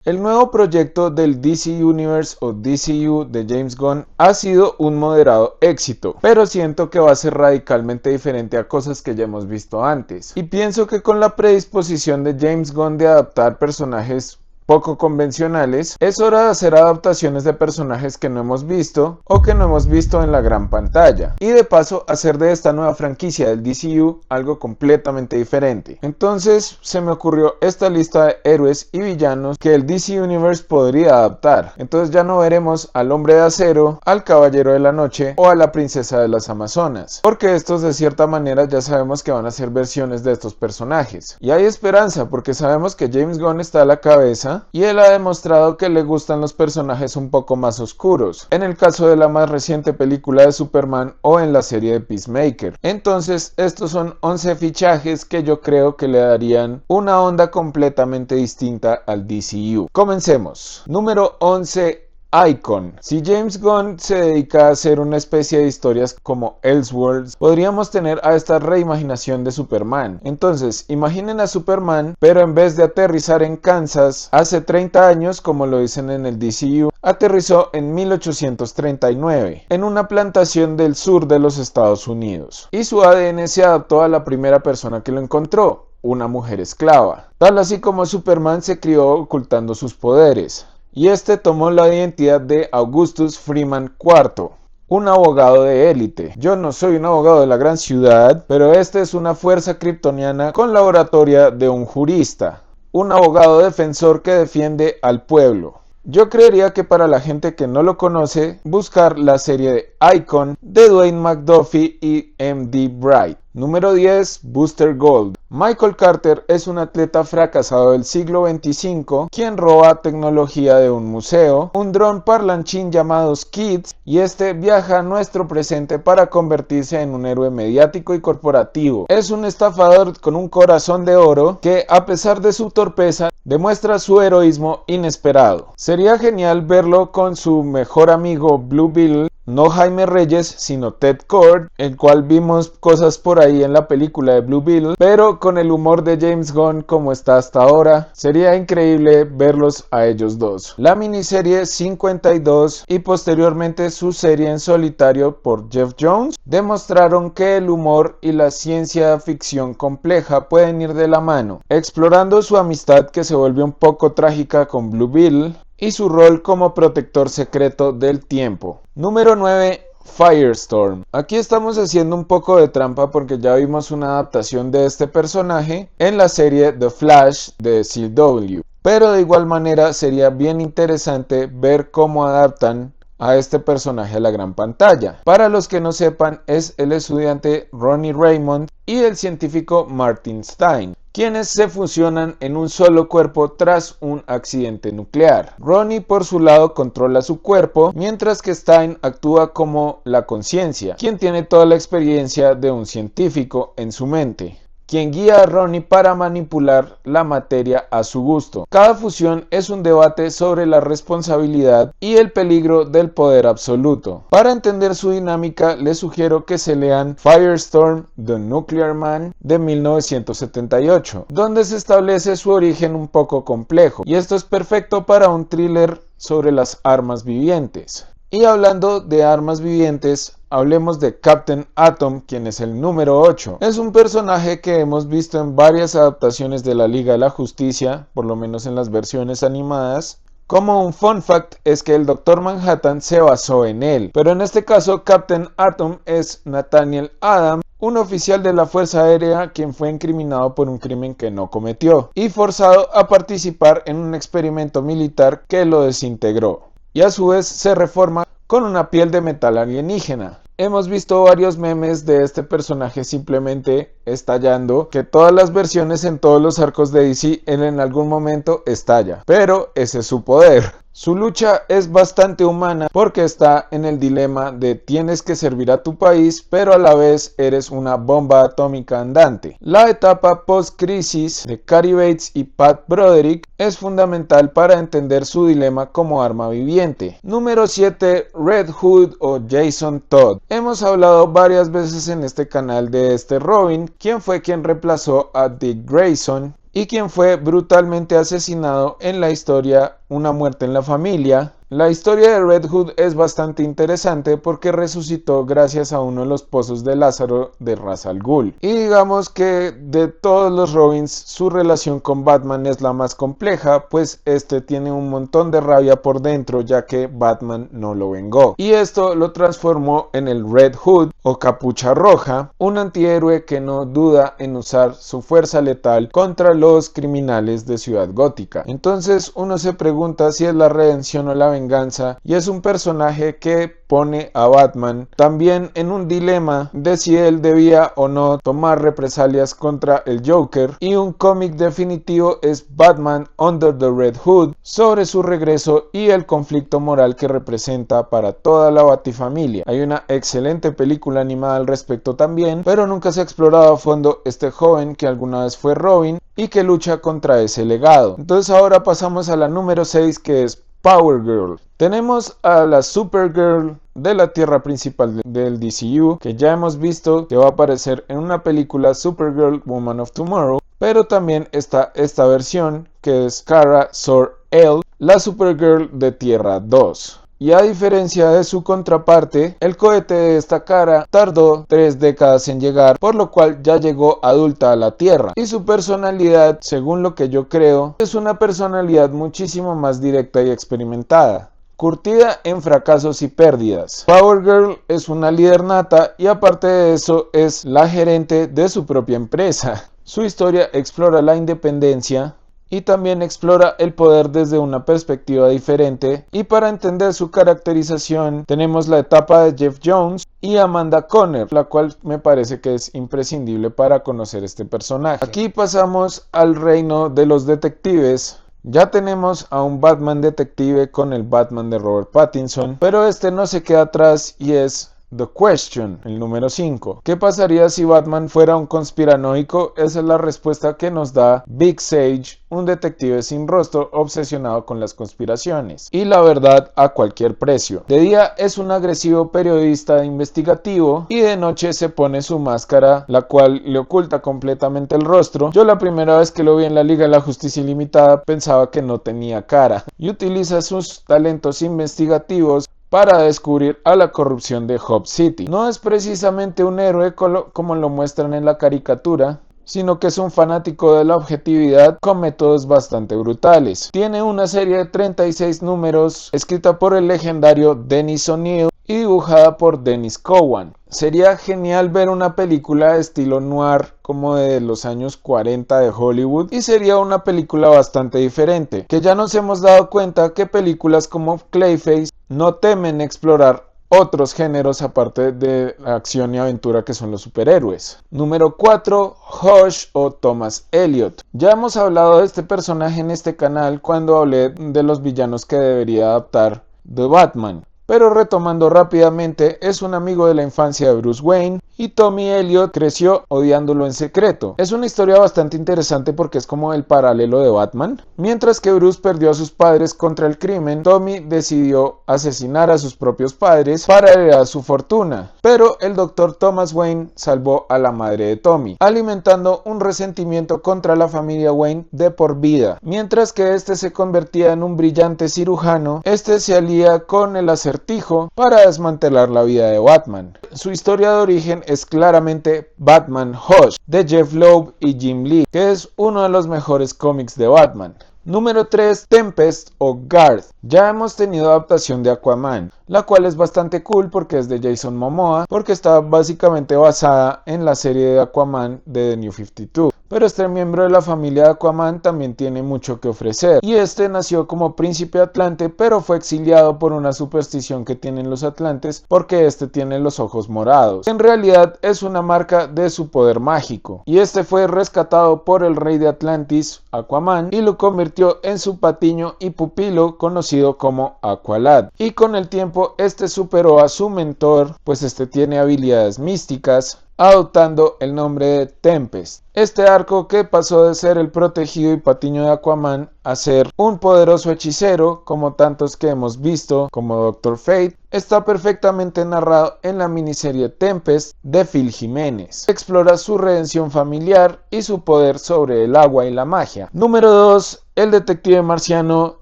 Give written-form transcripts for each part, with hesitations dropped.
El nuevo proyecto del DC Universe o DCU de James Gunn ha sido un moderado éxito, pero siento que va a ser radicalmente diferente a cosas que ya hemos visto antes. Y pienso que con la predisposición de James Gunn de adaptar personajes poco convencionales, es hora de hacer adaptaciones de personajes que no hemos visto o que no hemos visto en la gran pantalla, y de paso hacer de esta nueva franquicia del DCU algo completamente diferente. Entonces se me ocurrió esta lista de héroes y villanos que el DC Universe podría adaptar. Entonces ya no veremos al Hombre de Acero, al Caballero de la Noche o a la Princesa de las Amazonas, porque estos de cierta manera ya sabemos que van a ser versiones de estos personajes. Y hay esperanza porque sabemos que James Gunn está a la cabeza y él ha demostrado que le gustan los personajes un poco más oscuros, en el caso de la más reciente película de Superman o en la serie de Peacemaker. Entonces estos son 11 fichajes que yo creo que le darían una onda completamente distinta al DCU. Comencemos. Número 11. Icon. Si James Gunn se dedica a hacer una especie de historias como Elseworlds, podríamos tener a esta reimaginación de Superman. Entonces, imaginen a Superman, pero en vez de aterrizar en Kansas hace 30 años, como lo dicen en el DCU, aterrizó en 1839, en una plantación del sur de los Estados Unidos. Y su ADN se adaptó a la primera persona que lo encontró, una mujer esclava. Tal así como Superman se crió ocultando sus poderes. Y este tomó la identidad de Augustus Freeman IV, un abogado de élite. Yo no soy un abogado de la gran ciudad, pero este es una fuerza kryptoniana con la oratoria de un jurista, un abogado defensor que defiende al pueblo. Yo creería que para la gente que no lo conoce, buscar la serie de Icon de Dwayne McDuffie y M.D. Bright. Número 10. Booster Gold. Michael Carter es un atleta fracasado del siglo XXV quien roba tecnología de un museo, un dron parlanchín llamado Skids, y este viaja a nuestro presente para convertirse en un héroe mediático y corporativo. Es un estafador con un corazón de oro que, a pesar de su torpeza, demuestra su heroísmo inesperado. Sería genial verlo con su mejor amigo Blue Beetle, no Jaime Reyes, sino Ted Kord, el cual vimos cosas por ahí en la película de Blue Beetle, pero con el humor de James Gunn como está hasta ahora, sería increíble verlos a ellos dos. La miniserie 52 y posteriormente su serie en solitario por Geoff Johns demostraron que el humor y la ciencia ficción compleja pueden ir de la mano, explorando su amistad que se vuelve un poco trágica con Blue Beetle y su rol como protector secreto del tiempo. Número 9. Firestorm. Aquí estamos haciendo un poco de trampa porque ya vimos una adaptación de este personaje en la serie The Flash de CW. Pero de igual manera sería bien interesante ver cómo adaptan a este personaje a la gran pantalla. Para los que no sepan, es el estudiante Ronnie Raymond y el científico Martin Stein, quienes se fusionan en un solo cuerpo tras un accidente nuclear. Ronnie por su lado controla su cuerpo, mientras que Stein actúa como la conciencia, quien tiene toda la experiencia de un científico en su mente, quien guía a Ronnie para manipular la materia a su gusto. Cada fusión es un debate sobre la responsabilidad y el peligro del poder absoluto. Para entender su dinámica, les sugiero que se lean Firestorm, The Nuclear Man de 1978, donde se establece su origen un poco complejo, y esto es perfecto para un thriller sobre las armas vivientes. Y hablando de armas vivientes, hablemos de Captain Atom, quien es el número 8. Es un personaje que hemos visto en varias adaptaciones de la Liga de la Justicia, por lo menos en las versiones animadas. Como un fun fact es que el Dr. Manhattan se basó en él, pero en este caso Captain Atom es Nathaniel Adam, un oficial de la Fuerza Aérea quien fue incriminado por un crimen que no cometió y forzado a participar en un experimento militar que lo desintegró, y a su vez se reforma con una piel de metal alienígena. Hemos visto varios memes de este personaje simplemente estallando, que todas las versiones en todos los arcos de DC él en algún momento estalla, pero ese es su poder. Su lucha es bastante humana porque está en el dilema de tienes que servir a tu país, pero a la vez eres una bomba atómica andante. La etapa post-crisis de Cary Bates y Pat Broderick es fundamental para entender su dilema como arma viviente. Número 7. Red Hood o Jason Todd. Hemos hablado varias veces en este canal de este Robin, quien fue quien reemplazó a Dick Grayson, y quien fue brutalmente asesinado en la historia Una muerte en la familia. La historia de Red Hood es bastante interesante porque resucitó gracias a uno de los pozos de Lázaro de Ra's al Ghul. Y digamos que de todos los Robins, su relación con Batman es la más compleja, pues este tiene un montón de rabia por dentro ya que Batman no lo vengó. Y esto lo transformó en el Red Hood o Capucha Roja, un antihéroe que no duda en usar su fuerza letal contra los criminales de Ciudad Gótica. Entonces uno se pregunta si es la redención o la venganza, y es un personaje que pone a Batman también en un dilema de si él debía o no tomar represalias contra el Joker, y un cómic definitivo es Batman Under the Red Hood, sobre su regreso y el conflicto moral que representa para toda la Batifamilia. Hay una excelente película animada al respecto también, pero nunca se ha explorado a fondo este joven que alguna vez fue Robin y que lucha contra ese legado. Entonces ahora pasamos a la número 6, que es Power Girl. Tenemos a la Supergirl de la tierra principal del DCU, que ya hemos visto que va a aparecer en una película, Supergirl Woman of Tomorrow, pero también está esta versión que es Kara Zor-El, la Supergirl de Tierra 2. Y a diferencia de su contraparte, el cohete de esta Kara tardó 3 décadas en llegar, por lo cual ya llegó adulta a la Tierra. Y su personalidad, según lo que yo creo, es una personalidad muchísimo más directa y experimentada, curtida en fracasos y pérdidas. Power Girl es una líder nata y aparte de eso es la gerente de su propia empresa. Su historia explora la independencia y también explora el poder desde una perspectiva diferente, y para entender su caracterización tenemos la etapa de Jeff Jones y Amanda Conner, la cual me parece que es imprescindible para conocer este personaje. Aquí pasamos al reino de los detectives. Ya tenemos a un Batman detective con el Batman de Robert Pattinson, pero este no se queda atrás y es The Question, el número 5. ¿Qué pasaría si Batman fuera un conspiranoico? Esa es la respuesta que nos da Big Sage, un detective sin rostro obsesionado con las conspiraciones y la verdad a cualquier precio. De día es un agresivo periodista investigativo y de noche se pone su máscara, la cual le oculta completamente el rostro. Yo la primera vez que lo vi en la Liga de la Justicia Ilimitada pensaba que no tenía cara, y utiliza sus talentos investigativos para descubrir a la corrupción de Hope City. No es precisamente un héroe como lo muestran en la caricatura, sino que es un fanático de la objetividad con métodos bastante brutales. Tiene una serie de 36 números escrita por el legendario Dennis O'Neil y dibujada por Dennis Cowan. Sería genial ver una película de estilo noir como de los años 40 de Hollywood, y sería una película bastante diferente, que ya nos hemos dado cuenta que películas como Clayface no temen explorar otros géneros aparte de acción y aventura, que son los superhéroes. Número 4, Hush o Thomas Elliot. Ya hemos hablado de este personaje en este canal cuando hablé de los villanos que debería adaptar The Batman. Pero retomando rápidamente, es un amigo de la infancia de Bruce Wayne y Tommy Elliot creció odiándolo en secreto. Es una historia bastante interesante porque es como el paralelo de Batman. Mientras que Bruce perdió a sus padres contra el crimen, Tommy decidió asesinar a sus propios padres para heredar su fortuna. Pero el Dr. Thomas Wayne salvó a la madre de Tommy, alimentando un resentimiento contra la familia Wayne de por vida. Mientras que este se convertía en un brillante cirujano, este se alía con el Acertijo para desmantelar la vida de Batman. Su historia de origen es claramente Batman Hush, de Jeff Loeb y Jim Lee, que es uno de los mejores cómics de Batman. Número 3, Tempest o Garth. Ya hemos tenido adaptación de Aquaman, la cual es bastante cool porque es de Jason Momoa, porque está básicamente basada en la serie de Aquaman de The New 52. Pero este miembro de la familia de Aquaman también tiene mucho que ofrecer, y este nació como príncipe atlante, pero fue exiliado por una superstición que tienen los atlantes porque este tiene los ojos morados. En realidad es una marca de su poder mágico, y este fue rescatado por el rey de Atlantis, Aquaman, y lo convirtió en su patiño y pupilo conocido como Aqualad, y con el tiempo tiempo este superó a su mentor, pues este tiene habilidades místicas, adoptando el nombre de Tempest. Este arco, que pasó de ser el protegido y patiño de Aquaman a ser un poderoso hechicero, como tantos que hemos visto, como Doctor Fate, está perfectamente narrado en la miniserie Tempest de Phil Jiménez. Explora su redención familiar y su poder sobre el agua y la magia. Número 2. El detective marciano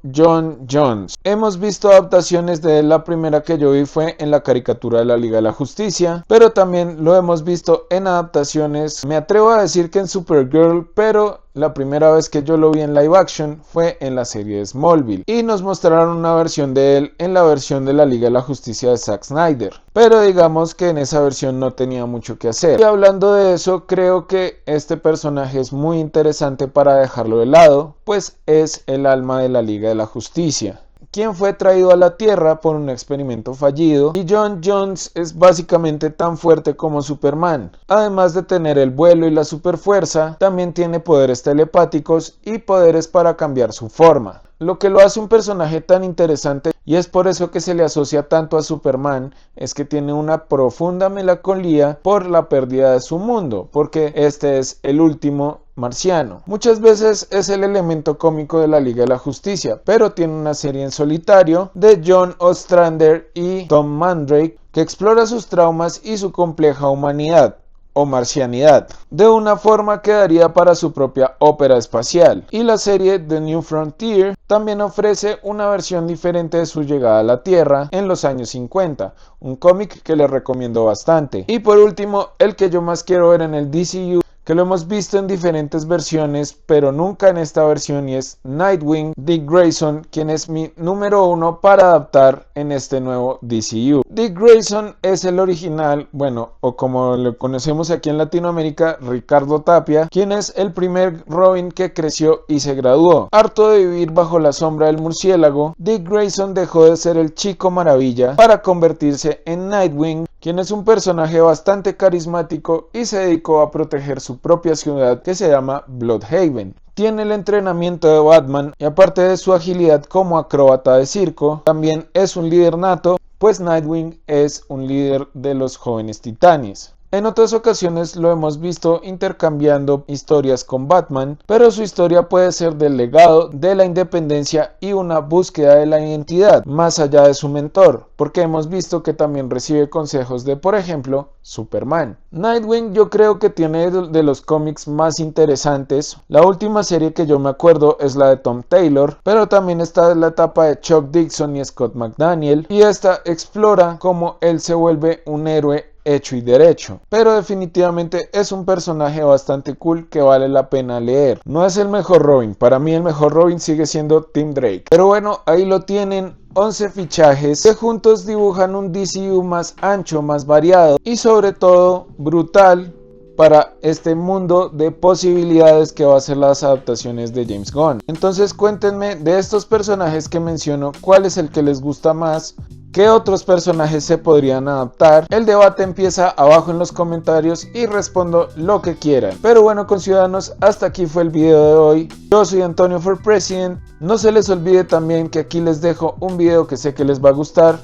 J'onn J'onzz. Hemos visto adaptaciones de él. La primera que yo vi fue en la caricatura de la Liga de la Justicia, pero también lo hemos visto en adaptaciones, me atrevo a decir que en Supergirl, pero la primera vez que yo lo vi en live action fue en la serie de Smallville, y nos mostraron una versión de él en la versión de la Liga de la Justicia de Zack Snyder, pero digamos que en esa versión no tenía mucho que hacer. Y hablando de eso, creo que este personaje es muy interesante para dejarlo de lado, pues es el alma de la Liga de la Justicia, quien fue traído a la Tierra por un experimento fallido, y J'onn J'onzz es básicamente tan fuerte como Superman. Además de tener el vuelo y la superfuerza, también tiene poderes telepáticos y poderes para cambiar su forma, lo que lo hace un personaje tan interesante, y es por eso que se le asocia tanto a Superman, es que tiene una profunda melancolía por la pérdida de su mundo, porque este es el último marciano. Muchas veces es el elemento cómico de la Liga de la Justicia, pero tiene una serie en solitario de John Ostrander y Tom Mandrake que explora sus traumas y su compleja humanidad o marcianidad, de una forma que daría para su propia ópera espacial. Y la serie The New Frontier también ofrece una versión diferente de su llegada a la Tierra en los años 50, un cómic que les recomiendo bastante. Y por último, el que yo más quiero ver en el DCU, que lo hemos visto en diferentes versiones, pero nunca en esta versión, y es Nightwing, Dick Grayson, quien es mi número 1 para adaptar en este nuevo DCU. Dick Grayson es el original, bueno, o como lo conocemos aquí en Latinoamérica, Ricardo Tapia, quien es el primer Robin que creció y se graduó. Harto de vivir bajo la sombra del murciélago, Dick Grayson dejó de ser el Chico Maravilla para convertirse en Nightwing, quien es un personaje bastante carismático y se dedicó a proteger su propia ciudad, que se llama Bloodhaven. Tiene el entrenamiento de Batman, y aparte de su agilidad como acróbata de circo, también es un líder nato, pues Nightwing es un líder de los Jóvenes Titanes. En otras ocasiones lo hemos visto intercambiando historias con Batman, pero su historia puede ser del legado, de la independencia y una búsqueda de la identidad, más allá de su mentor, porque hemos visto que también recibe consejos de, por ejemplo, Superman. Nightwing yo creo que tiene de los cómics más interesantes. La última serie que yo me acuerdo es la de Tom Taylor, pero también está la etapa de Chuck Dixon y Scott McDaniel, y esta explora cómo él se vuelve un héroe hecho y derecho, pero definitivamente es un personaje bastante cool que vale la pena leer. No es el mejor Robin, para mí el mejor Robin sigue siendo Tim Drake, pero bueno, ahí lo tienen. 11 fichajes que juntos dibujan un DCU más ancho, más variado y sobre todo brutal para este mundo de posibilidades que va a ser las adaptaciones de James Gunn. Entonces cuéntenme, de estos personajes que menciono, ¿cuál es el que les gusta más? ¿Qué otros personajes se podrían adaptar? El debate empieza abajo en los comentarios y respondo lo que quieran. Pero bueno, conciudadanos, hasta aquí fue el video de hoy. Yo soy Antonio for President. No se les olvide también que aquí les dejo un video que sé que les va a gustar.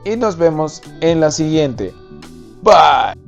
Y nos vemos en la siguiente. Bye.